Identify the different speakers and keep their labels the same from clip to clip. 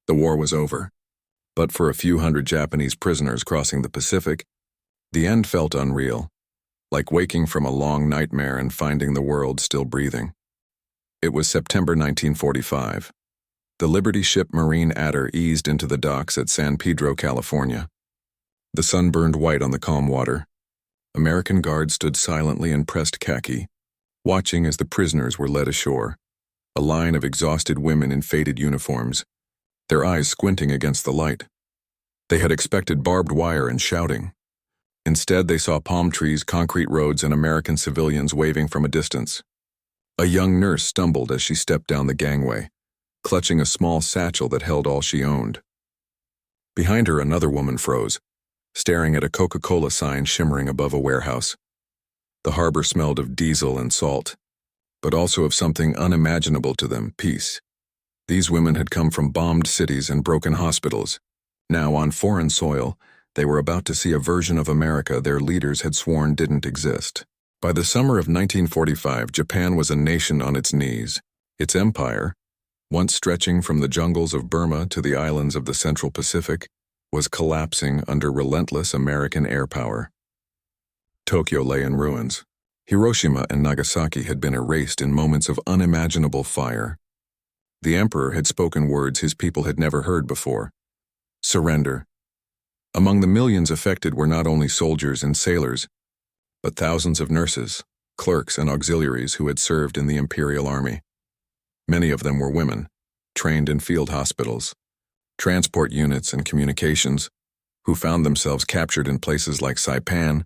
Speaker 1: The war was over. But for a few hundred Japanese prisoners crossing the Pacific, the end felt unreal, like waking from a long nightmare and finding the world still breathing. It was September 1945. The Liberty ship Marine Adder eased into the docks at San Pedro, California. The sun burned white on the calm water. American guards stood silently in pressed khaki, watching as the prisoners were led ashore, a line of exhausted women in faded uniforms, their eyes squinting against the light. They had expected barbed wire and shouting. Instead, they saw palm trees, concrete roads, and American civilians waving from a distance. A young nurse stumbled as she stepped down the gangway, clutching a small satchel that held all she owned. Behind her, another woman froze, staring at a Coca-Cola sign shimmering above a warehouse. The harbor smelled of diesel and salt, but also of something unimaginable to them, peace. These women had come from bombed cities and broken hospitals. Now, on foreign soil, they were about to see a version of America their leaders had sworn didn't exist. By the summer of 1945, Japan was a nation on its knees. Its empire, once stretching from the jungles of Burma to the islands of the Central Pacific, was collapsing under relentless American air power. Tokyo lay in ruins. Hiroshima and Nagasaki had been erased in moments of unimaginable fire. The emperor had spoken words his people had never heard before. Surrender. Among the millions affected were not only soldiers and sailors, but thousands of nurses, clerks, and auxiliaries who had served in the Imperial Army. Many of them were women, trained in field hospitals, transport units, and communications, who found themselves captured in places like Saipan,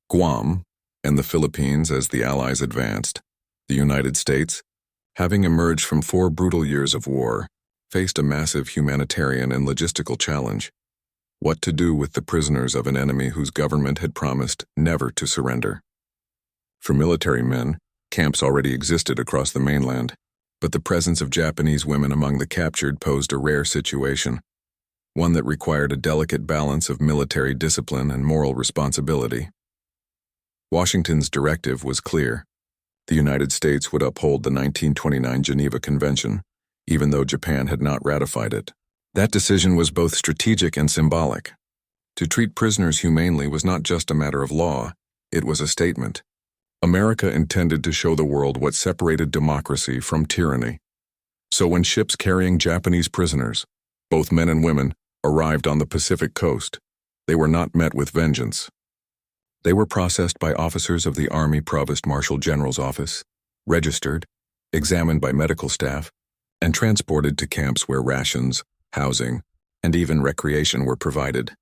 Speaker 1: Guam, and the Philippines as the Allies advanced. The United States, having emerged from 4 brutal years of war, faced a massive humanitarian and logistical challenge. What to do with the prisoners of an enemy whose government had promised never to surrender? For military men, camps already existed across the mainland, but the presence of Japanese women among the captured posed a rare situation, one that required a delicate balance of military discipline and moral responsibility. Washington's directive was clear. The United States would uphold the 1929 Geneva Convention, even though Japan had not ratified it. That decision was both strategic and symbolic. To treat prisoners humanely was not just a matter of law, it was a statement. America intended to show the world what separated democracy from tyranny. So when ships carrying Japanese prisoners, both men and women, arrived on the Pacific coast, they were not met with vengeance. They were processed by officers of the Army Provost Marshal General's office, registered, examined by medical staff, and transported to camps where rations, housing, and even recreation were provided.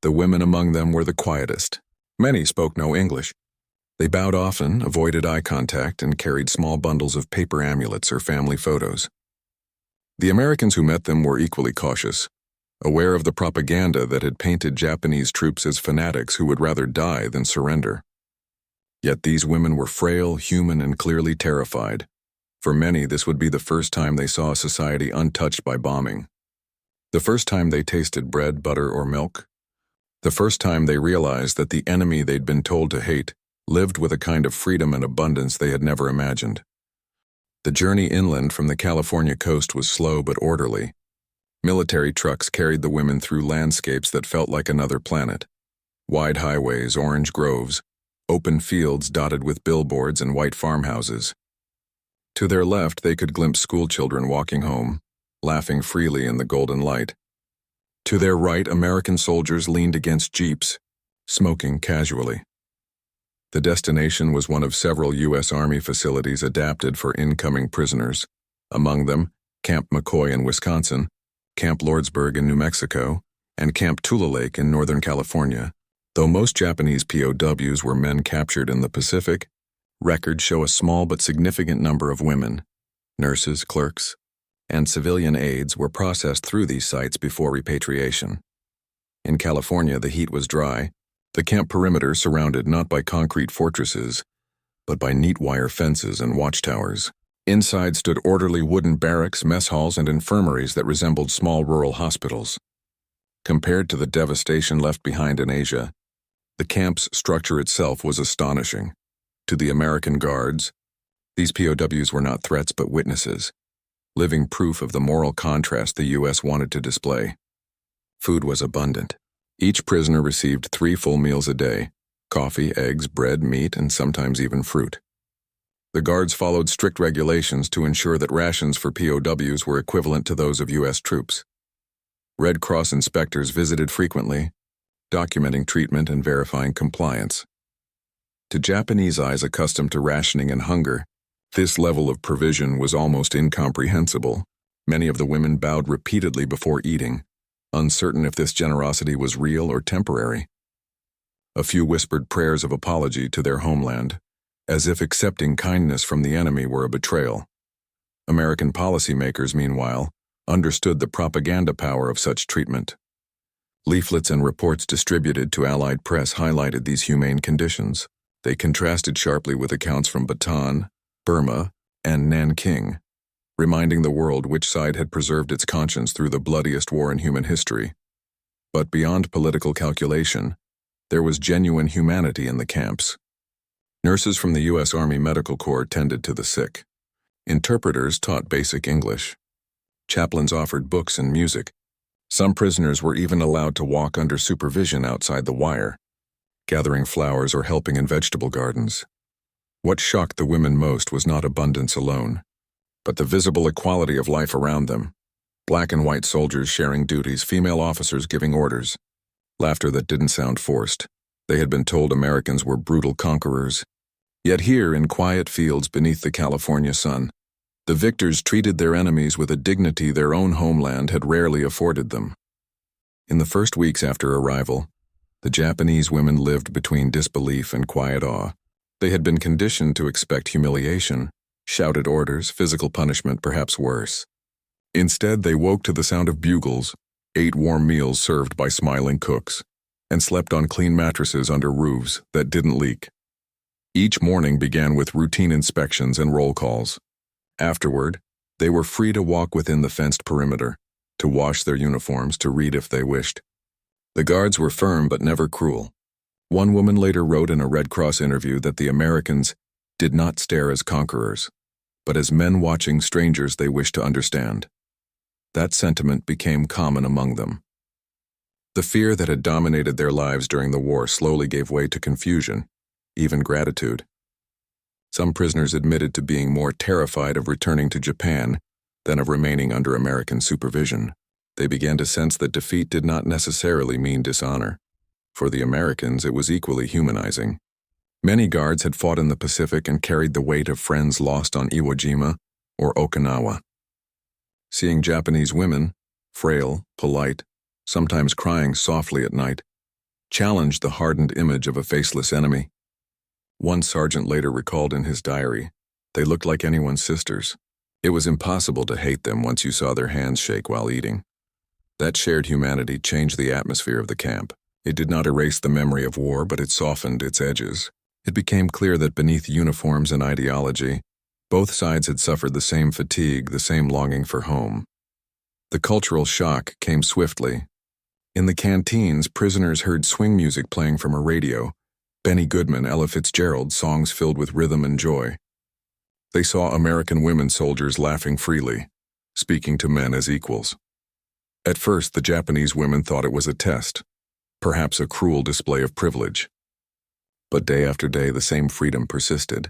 Speaker 1: The women among them were the quietest. Many spoke no English. They bowed often, avoided eye contact, and carried small bundles of paper amulets or family photos. The Americans who met them were equally cautious, aware of the propaganda that had painted Japanese troops as fanatics who would rather die than surrender. Yet these women were frail, human, and clearly terrified. For many, this would be the first time they saw a society untouched by bombing. The first time they tasted bread, butter, or milk. The first time they realized that the enemy they'd been told to hate lived with a kind of freedom and abundance they had never imagined. The journey inland from the California coast was slow but orderly. Military trucks carried the women through landscapes that felt like another planet. Wide highways, orange groves, open fields dotted with billboards and white farmhouses. To their left, they could glimpse schoolchildren walking home, laughing freely in the golden light. To their right, American soldiers leaned against jeeps, smoking casually. The destination was one of several U.S. Army facilities adapted for incoming prisoners, among them Camp McCoy in Wisconsin, Camp Lordsburg in New Mexico, and Camp Tula Lake in Northern California. Though most Japanese POWs were men captured in the Pacific, records show a small but significant number of women, nurses, clerks, and civilian aides were processed through these sites before repatriation. In California, the heat was dry, the camp perimeter surrounded not by concrete fortresses, but by neat wire fences and watchtowers. Inside stood orderly wooden barracks, mess halls, and infirmaries that resembled small rural hospitals. Compared to the devastation left behind in Asia, the camp's structure itself was astonishing. To the American guards, these POWs were not threats but witnesses. living proof of the moral contrast the U.S. wanted to display. Food was abundant. Each prisoner received 3 full meals a day: coffee, eggs, bread, meat, and sometimes even fruit. The guards followed strict regulations to ensure that rations for POWs were equivalent to those of U.S. troops. Red Cross inspectors visited frequently, documenting treatment and verifying compliance. To Japanese eyes accustomed to rationing and hunger, this level of provision was almost incomprehensible. Many of the women bowed repeatedly before eating, uncertain if this generosity was real or temporary. A few whispered prayers of apology to their homeland, as if accepting kindness from the enemy were a betrayal. American policymakers, meanwhile, understood the propaganda power of such treatment. Leaflets and reports distributed to Allied press highlighted these humane conditions. They contrasted sharply with accounts from Bataan, Burma, and Nanking, reminding the world which side had preserved its conscience through the bloodiest war in human history. But beyond political calculation, there was genuine humanity in the camps. Nurses from the U.S. Army Medical Corps tended to the sick. Interpreters taught basic English. Chaplains offered books and music. Some prisoners were even allowed to walk under supervision outside the wire, gathering flowers or helping in vegetable gardens. What shocked the women most was not abundance alone, but the visible equality of life around them. Black and white soldiers sharing duties, female officers giving orders. Laughter that didn't sound forced. They had been told Americans were brutal conquerors. Yet here, in quiet fields beneath the California sun, the victors treated their enemies with a dignity their own homeland had rarely afforded them. In the first weeks after arrival, the Japanese women lived between disbelief and quiet awe. They had been conditioned to expect humiliation, shouted orders, physical punishment, perhaps worse. Instead, they woke to the sound of bugles, ate warm meals served by smiling cooks, and slept on clean mattresses under roofs that didn't leak. Each morning began with routine inspections and roll calls. Afterward, they were free to walk within the fenced perimeter, to wash their uniforms, to read if they wished. The guards were firm but never cruel. One woman later wrote in a Red Cross interview that the Americans did not stare as conquerors, but as men watching strangers they wished to understand. That sentiment became common among them. The fear that had dominated their lives during the war slowly gave way to confusion, even gratitude. Some prisoners admitted to being more terrified of returning to Japan than of remaining under American supervision. They began to sense that defeat did not necessarily mean dishonor. For the Americans, it was equally humanizing. Many guards had fought in the Pacific and carried the weight of friends lost on Iwo Jima or Okinawa. Seeing Japanese women, frail, polite, sometimes crying softly at night, challenged the hardened image of a faceless enemy. One sergeant later recalled in his diary, "They looked like anyone's sisters. It was impossible to hate them once you saw their hands shake while eating." That shared humanity changed the atmosphere of the camp. It did not erase the memory of war, but it softened its edges. It became clear that beneath uniforms and ideology, both sides had suffered the same fatigue, the same longing for home. The cultural shock came swiftly. In the canteens, prisoners heard swing music playing from a radio, Benny Goodman, Ella Fitzgerald, songs filled with rhythm and joy. They saw American women soldiers laughing freely, speaking to men as equals. At first, the Japanese women thought it was a test, perhaps a cruel display of privilege. But day after day, the same freedom persisted.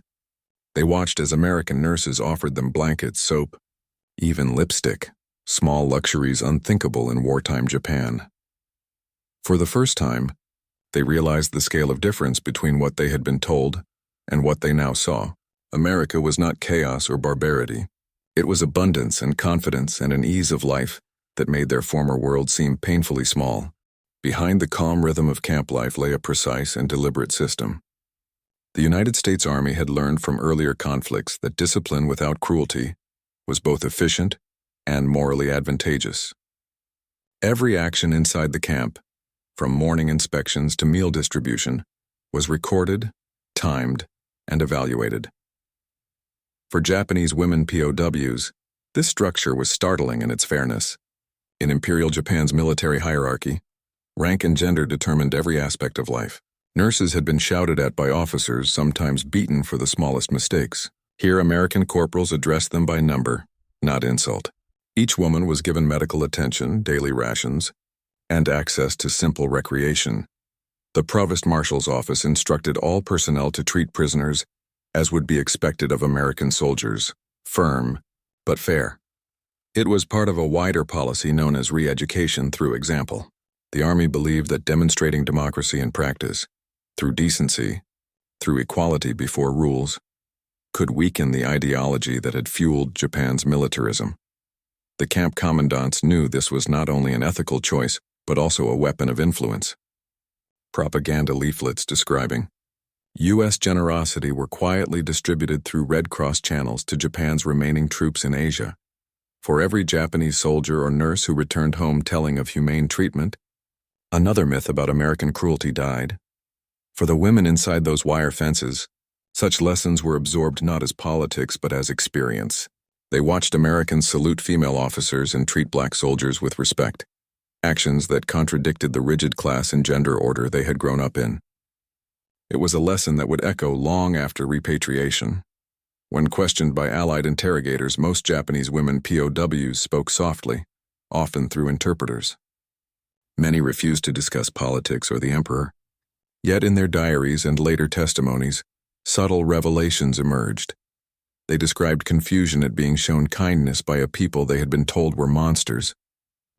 Speaker 1: They watched as American nurses offered them blankets, soap, even lipstick, small luxuries unthinkable in wartime Japan. For the first time, they realized the scale of difference between what they had been told and what they now saw. America was not chaos or barbarity. It was abundance and confidence and an ease of life that made their former world seem painfully small. Behind the calm rhythm of camp life lay a precise and deliberate system. The United States Army had learned from earlier conflicts that discipline without cruelty was both efficient and morally advantageous. Every action inside the camp, from morning inspections to meal distribution, was recorded, timed, and evaluated. For Japanese women POWs, this structure was startling in its fairness. In Imperial Japan's military hierarchy, rank and gender determined every aspect of life. Nurses had been shouted at by officers, sometimes beaten for the smallest mistakes. Here, American corporals addressed them by number, not insult. Each woman was given medical attention, daily rations, and access to simple recreation. The Provost Marshal's office instructed all personnel to treat prisoners as would be expected of American soldiers, firm but fair. It was part of a wider policy known as re-education through example. The Army believed that demonstrating democracy in practice, through decency, through equality before rules, could weaken the ideology that had fueled Japan's militarism. The camp commandants knew this was not only an ethical choice, but also a weapon of influence. Propaganda leaflets describing U.S. generosity were quietly distributed through Red Cross channels to Japan's remaining troops in Asia. For every Japanese soldier or nurse who returned home telling of humane treatment, another myth about American cruelty died. For the women inside those wire fences, such lessons were absorbed not as politics but as experience. They watched Americans salute female officers and treat black soldiers with respect, actions that contradicted the rigid class and gender order they had grown up in. It was a lesson that would echo long after repatriation. When questioned by Allied interrogators, most Japanese women POWs spoke softly, often through interpreters. Many refused to discuss politics or the emperor. Yet in their diaries and later testimonies, subtle revelations emerged. They described confusion at being shown kindness by a people they had been told were monsters.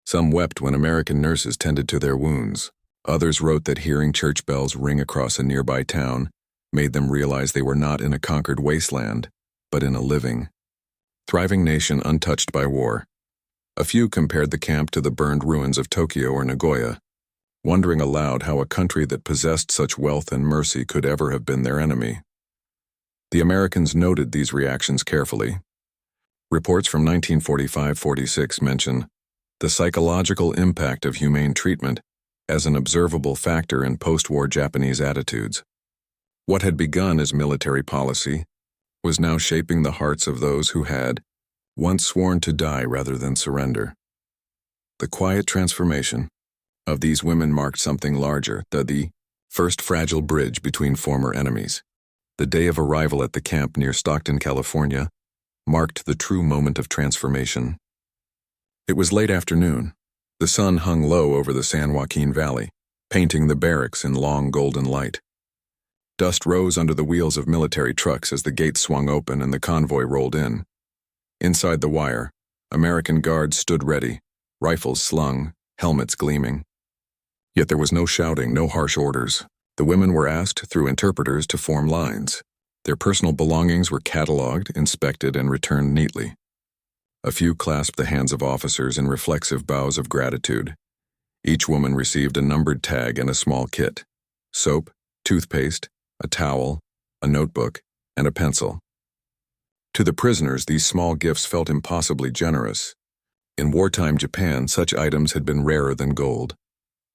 Speaker 1: Some wept when American nurses tended to their wounds. Others wrote that hearing church bells ring across a nearby town made them realize they were not in a conquered wasteland, but in a living, thriving nation untouched by war. A few compared the camp to the burned ruins of Tokyo or Nagoya, wondering aloud how a country that possessed such wealth and mercy could ever have been their enemy. The Americans noted these reactions carefully. Reports from 1945-46 mention the psychological impact of humane treatment as an observable factor in post-war Japanese attitudes. What had begun as military policy was now shaping the hearts of those who had once sworn to die rather than surrender. The quiet transformation of these women marked something larger, the first fragile bridge between former enemies. The day of arrival at the camp near Stockton, California, marked the true moment of transformation. It was late afternoon. The sun hung low over the San Joaquin Valley, painting the barracks in long golden light. Dust rose under the wheels of military trucks as the gates swung open and the convoy rolled in. Inside the wire, American guards stood ready, rifles slung, helmets gleaming. Yet there was no shouting, no harsh orders. The women were asked through interpreters to form lines. Their personal belongings were catalogued, inspected, and returned neatly. A few clasped the hands of officers in reflexive bows of gratitude. Each woman received a numbered tag and a small kit: soap, toothpaste, a towel, a notebook, and a pencil. To the prisoners, these small gifts felt impossibly generous. In wartime Japan, such items had been rarer than gold.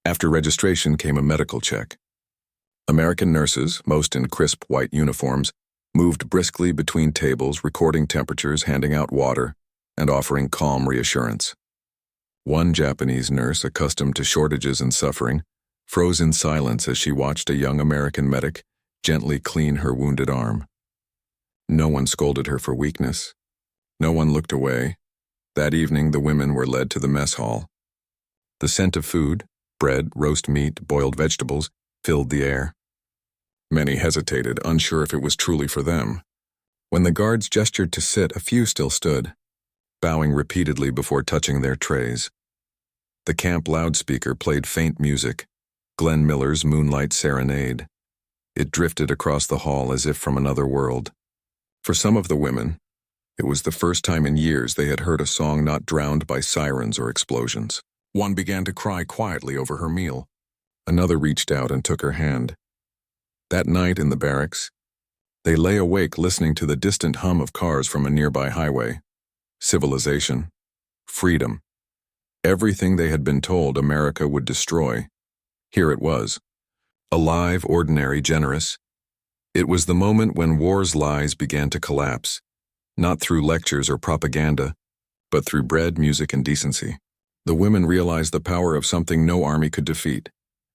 Speaker 1: After registration came a medical check. American nurses, most in crisp white uniforms, moved briskly between tables, recording temperatures, handing out water, and offering calm reassurance. One Japanese nurse, accustomed to shortages and suffering, froze in silence as she watched a young American medic gently clean her wounded arm. No one scolded her for weakness. No one looked away. That evening, the women were led to the mess hall. The scent of food, bread, roast meat, boiled vegetables, filled the air. Many hesitated, unsure if it was truly for them. When the guards gestured to sit, a few still stood, bowing repeatedly before touching their trays. The camp loudspeaker played faint music, Glenn Miller's Moonlight Serenade. It drifted across the hall as if from another world. For some of the women, it was the first time in years they had heard a song not drowned by sirens or explosions. One began to cry quietly over her meal. Another reached out and took her hand. That night in the barracks, they lay awake listening to the distant hum of cars from a nearby highway. Civilization, freedom, everything they had been told America would destroy. Here it was, alive, ordinary, generous. It was the moment when war's lies began to collapse, not through lectures or propaganda, but through bread, music, and decency. The women realized the power of something no army could defeat,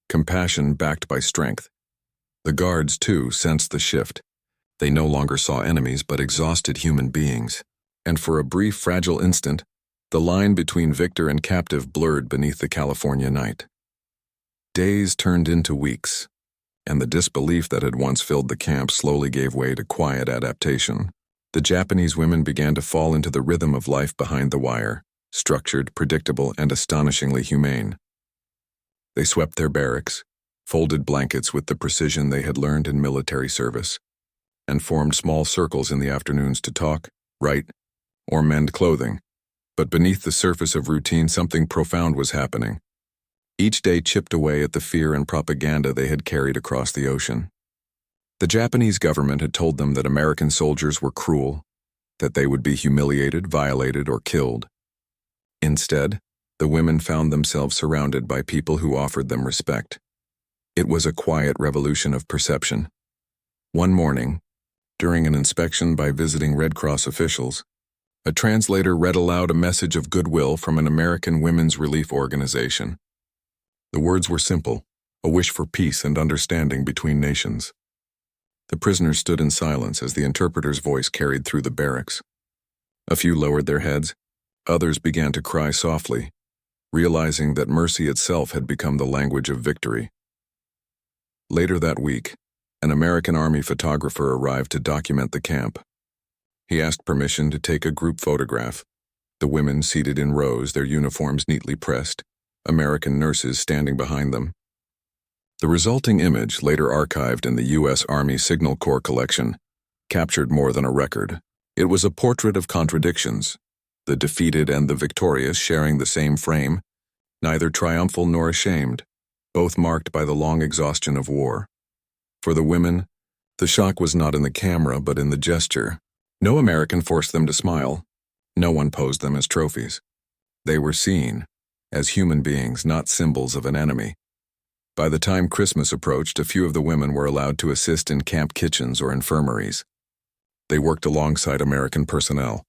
Speaker 1: compassion backed by strength. The guards, too, sensed the shift. They no longer saw enemies but exhausted human beings. and for a brief, fragile instant, the line between victor and captive blurred beneath the California night. Days turned into weeks, and the disbelief that had once filled the camp slowly gave way to quiet adaptation. The Japanese women began to fall into the rhythm of life behind the wire, structured, predictable, and astonishingly humane. They swept their barracks, folded blankets with the precision they had learned in military service, and formed small circles in the afternoons to talk, write, or mend clothing. But beneath the surface of routine, something profound was happening. Each day chipped away at the fear and propaganda they had carried across the ocean. The Japanese government had told them that American soldiers were cruel, that they would be humiliated, violated, or killed. Instead, the women found themselves surrounded by people who offered them respect. It was a quiet revolution of perception. One morning, during an inspection by visiting Red Cross officials, a translator read aloud a message of goodwill from an American women's relief organization. The words were simple, a wish for peace and understanding between nations. The prisoners stood in silence as the interpreter's voice carried through the barracks. A few lowered their heads, others began to cry softly, realizing that mercy itself had become the language of victory. Later that week, an American Army photographer arrived to document the camp. He asked permission to take a group photograph, the women seated in rows, their uniforms neatly pressed, American nurses standing behind them. The resulting image, later archived in the U.S. Army Signal Corps collection, captured more than a record. It was a portrait of contradictions, the defeated and the victorious sharing the same frame, neither triumphal nor ashamed, both marked by the long exhaustion of war. For the women, the shock was not in the camera but in the gesture. No American forced them to smile. No one posed them as trophies. They were seen as human beings, not symbols of an enemy. By the time Christmas approached, a few of the women were allowed to assist in camp kitchens or infirmaries. They worked alongside American personnel,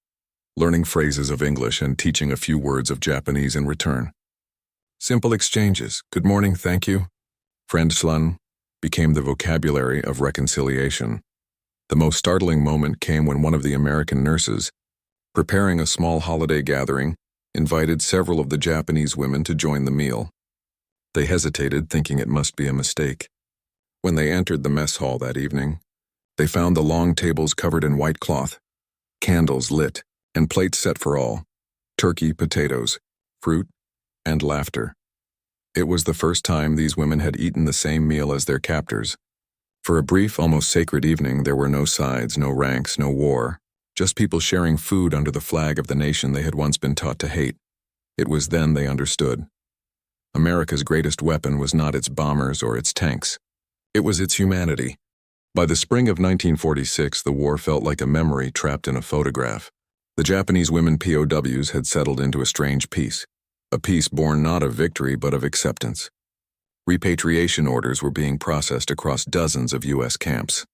Speaker 1: learning phrases of English and teaching a few words of Japanese in return. Simple exchanges, good morning, thank you, friend Slun, became the vocabulary of reconciliation. The most startling moment came when one of the American nurses, preparing a small holiday gathering, invited several of the Japanese women to join the meal. They hesitated, thinking it must be a mistake. When they entered the mess hall that evening, they found the long tables covered in white cloth, candles lit, and plates set for all, turkey, potatoes, fruit, and laughter. It was the first time these women had eaten the same meal as their captors. For a brief, almost sacred evening, there were no sides, no ranks, no war, just people sharing food under the flag of the nation they had once been taught to hate. It was then they understood. America's greatest weapon was not its bombers or its tanks. It was its humanity. By the spring of 1946, the war felt like a memory trapped in a photograph. The Japanese women POWs had settled into a strange peace, a peace born not of victory but of acceptance. Repatriation orders were being processed across dozens of U.S. camps.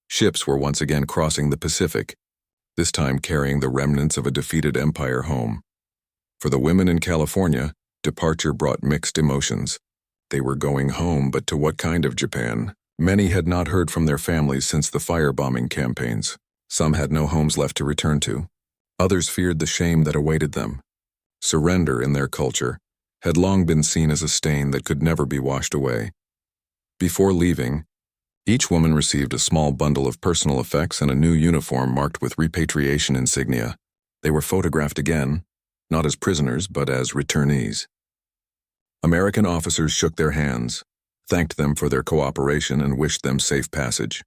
Speaker 1: Ships were once again crossing the Pacific, this time carrying the remnants of a defeated empire home. For the women in California, departure brought mixed emotions. They were going home, but to what kind of Japan? Many had not heard from their families since the firebombing campaigns. Some had no homes left to return to. Others feared the shame that awaited them. Surrender, in their culture, had long been seen as a stain that could never be washed away. Before leaving, each woman received a small bundle of personal effects and a new uniform marked with repatriation insignia. They were photographed again, not as prisoners but as returnees. American officers shook their hands, thanked them for their cooperation, and wished them safe passage.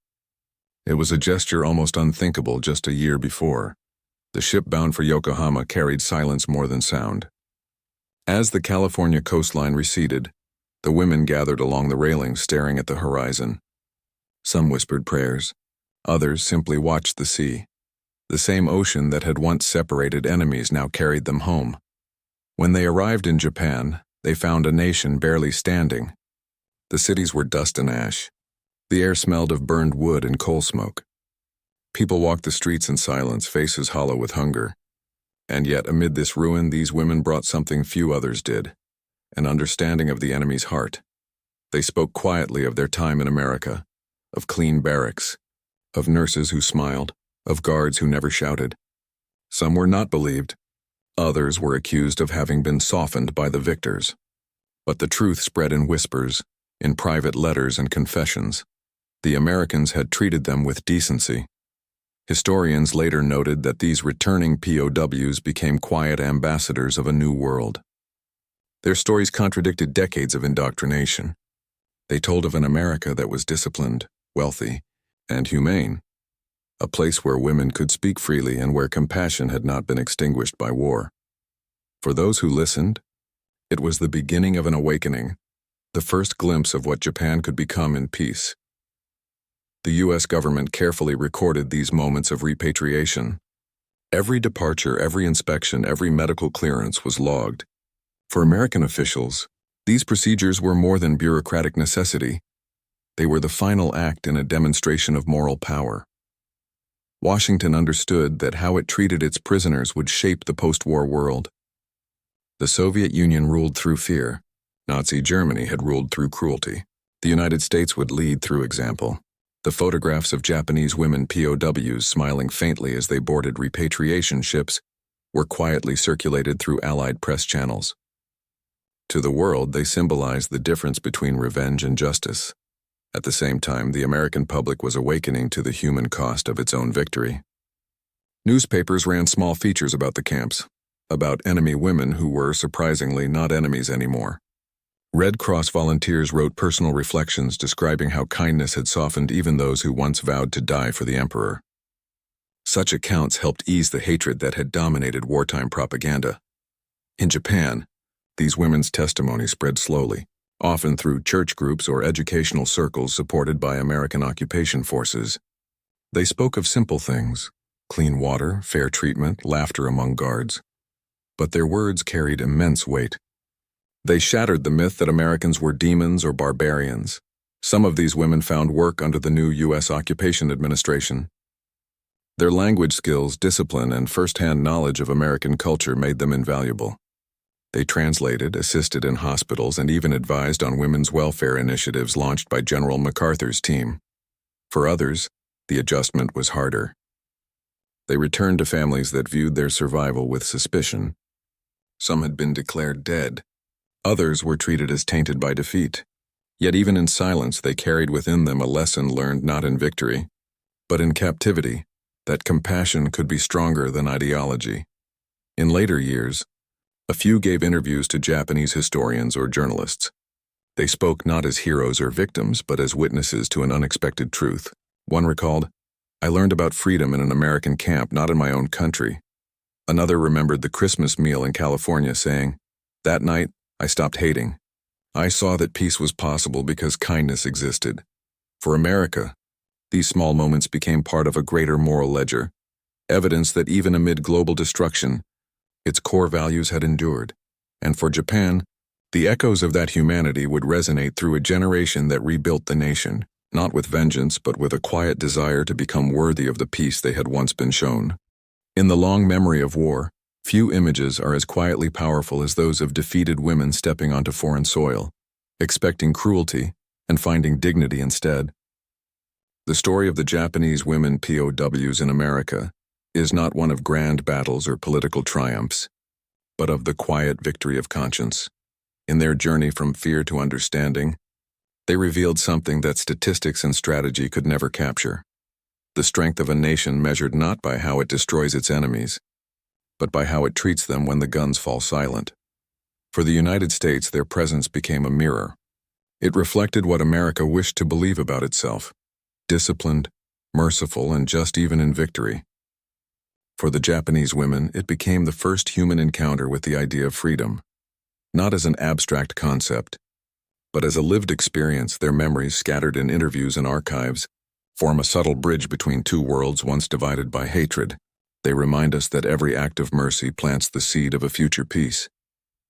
Speaker 1: It was a gesture almost unthinkable just a year before. The ship bound for Yokohama carried silence more than sound. As the California coastline receded, the women gathered along the railings staring at the horizon. Some whispered prayers. Others simply watched the sea. The same ocean that had once separated enemies now carried them home. When they arrived in Japan, they found a nation barely standing. The cities were dust and ash. The air smelled of burned wood and coal smoke. People walked the streets in silence, faces hollow with hunger. And yet, amid this ruin, these women brought something few others did, an understanding of the enemy's heart. They spoke quietly of their time in America, of clean barracks, of nurses who smiled, of guards who never shouted. Some were not believed. Others were accused of having been softened by the victors. But the truth spread in whispers, in private letters and confessions. The Americans had treated them with decency. Historians later noted that these returning POWs became quiet ambassadors of a new world. Their stories contradicted decades of indoctrination. They told of an America that was disciplined, wealthy, and humane, a place where women could speak freely and where compassion had not been extinguished by war. For those who listened, it was the beginning of an awakening, the first glimpse of what Japan could become in peace. The U.S. government carefully recorded these moments of repatriation. Every departure, every inspection, every medical clearance was logged. For American officials, these procedures were more than bureaucratic necessity. They were the final act in a demonstration of moral power. Washington understood that how it treated its prisoners would shape the post-war world. The Soviet Union ruled through fear. Nazi Germany had ruled through cruelty. The United States would lead through example. The photographs of Japanese women POWs smiling faintly as they boarded repatriation ships were quietly circulated through Allied press channels. To the world, they symbolized the difference between revenge and justice. At the same time, the American public was awakening to the human cost of its own victory. Newspapers ran small features about the camps, about enemy women who were, surprisingly, not enemies anymore. Red Cross volunteers wrote personal reflections describing how kindness had softened even those who once vowed to die for the emperor. Such accounts helped ease the hatred that had dominated wartime propaganda. In Japan, these women's testimony spread slowly, often through church groups or educational circles supported by American occupation forces. They spoke of simple things: clean water, fair treatment, laughter among guards. But their words carried immense weight. They shattered the myth that Americans were demons or barbarians. Some of these women found work under the new U.S. occupation administration. Their language skills, discipline, and first-hand knowledge of American culture made them invaluable. They translated, assisted in hospitals, and even advised on women's welfare initiatives launched by General MacArthur's team. For others, the adjustment was harder. They returned to families that viewed their survival with suspicion. Some had been declared dead. Others were treated as tainted by defeat. Yet even in silence, they carried within them a lesson learned not in victory, but in captivity, that compassion could be stronger than ideology. In later years, a few gave interviews to Japanese historians or journalists. They spoke not as heroes or victims, but as witnesses to an unexpected truth. One recalled, "I learned about freedom in an American camp, not in my own country." Another remembered the Christmas meal in California, saying, "That night, I stopped hating. I saw that peace was possible because kindness existed." For America, these small moments became part of a greater moral ledger, evidence that even amid global destruction, its core values had endured. And for Japan, the echoes of that humanity would resonate through a generation that rebuilt the nation, not with vengeance, but with a quiet desire to become worthy of the peace they had once been shown. In the long memory of war, few images are as quietly powerful as those of defeated women stepping onto foreign soil, expecting cruelty and finding dignity instead. The story of the Japanese women POWs in America is not one of grand battles or political triumphs, but of the quiet victory of conscience. In their journey from fear to understanding, they revealed something that statistics and strategy could never capture: the strength of a nation measured not by how it destroys its enemies, but by how it treats them when the guns fall silent. For the United States, their presence became a mirror. It reflected what America wished to believe about itself: disciplined, merciful, and just even in victory. For the Japanese women, it became the first human encounter with the idea of freedom, not as an abstract concept, but as a lived experience. Their memories, scattered in interviews and archives, form a subtle bridge between two worlds once divided by hatred. They remind us that every act of mercy plants the seed of a future peace.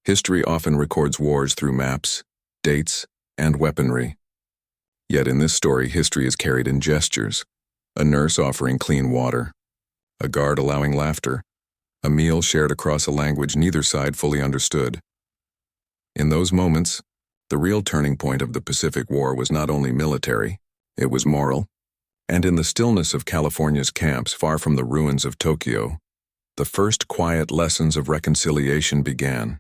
Speaker 1: History often records wars through maps, dates, and weaponry. Yet in this story, history is carried in gestures: a nurse offering clean water, a guard allowing laughter, a meal shared across a language neither side fully understood. In those moments, the real turning point of the Pacific War was not only military, it was moral. And in the stillness of California's camps, far from the ruins of Tokyo, the first quiet lessons of reconciliation began.